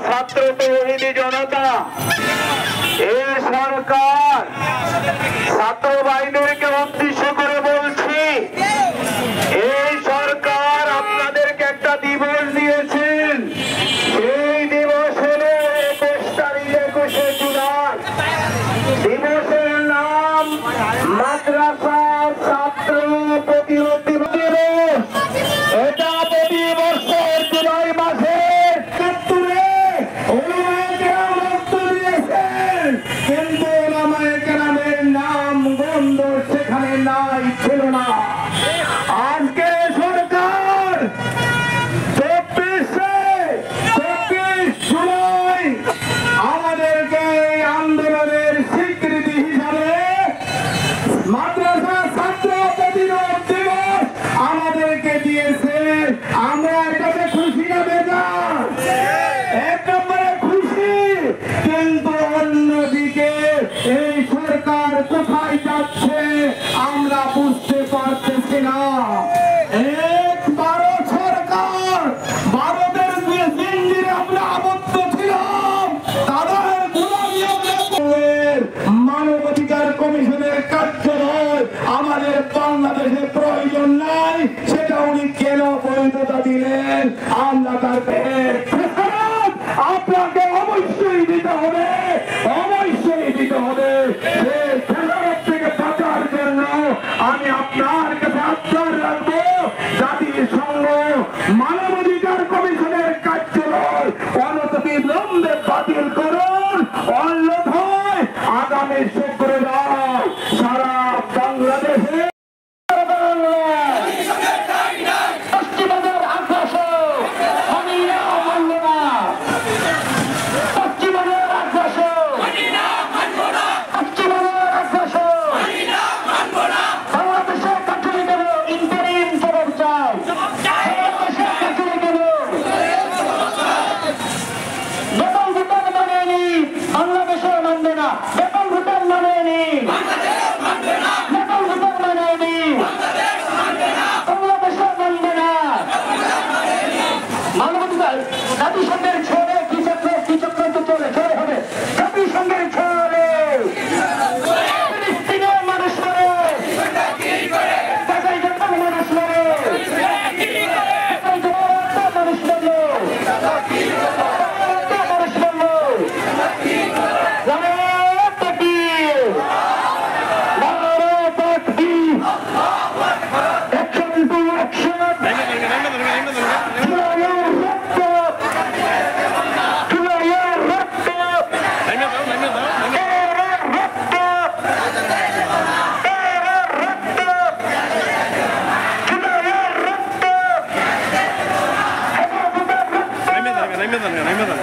ছাত্র তৌহিদি জনতা, এই সরকার ছাত্র ভাইদেরকে উদ্দেশ্য করে বলছি, এই সরকার আপনাদেরকে একটা দিবস দিয়েছেন। সেই দিবস হলো 21 তারিখ 21শে জুলাই। দিবসের নাম মাদ্রাসা ছাত্র প্রতিরোধ দিবস। এটা প্রতি বছর জুলাই মাসে ৭১-এ কিন্তু ওলামায়ে কেরামের নাম গন্ধ সেখানে নাই, ছিল না। আজকে সরকার 24 জুলাই আমাদেরকে আন্দোলনের স্বীকৃতি হিসাবে মাদ্রাসা ছাত্র প্রতিরোধ দিবস আমাদেরকে দিয়েছে। আমরা এটাতে খুশি না বেজার? এক নম্বরে খুশি। কিন্তু অন্যদিকে এই সরকার কোথায় যাচ্ছে আমরা বুঝতে পারতেছি না। একবারও সরকার ভারতের জিঞ্জিরে আমরা আবদ্ধ ছিলাম, তাদের গোলামি মানবাধিকার কমিশনের কার্যালয় আমাদের বাংলাদেশে প্রয়োজন নাই, সেটা উনি কেন বৈধতা দিলেন? আমরা তার আপনাকে অবশ্যই দিতে হবে, অবশ্যই দিতে হবে। সেই খেলার থেকে বাঁচার জন্য আমি আপনার কাছে আবদার রাখবো, জাতিসংঘ মানবাধিকার কমিশনের কার্যালয় অনতিবিলম্বে বাতিল করুন, অন্যথায় আগামী শুক্রবার সারা বাংলাদেশে জাতিসংঘের ছেড়ে কি চক্র তো চলে হবে। জাতিসংঘের ছেড়ে ফিলিস্তিনের মানুষ মরে, গাজায় যখন মানুষ মরে, মানুষ মরলো, মানুষ মরলো। Name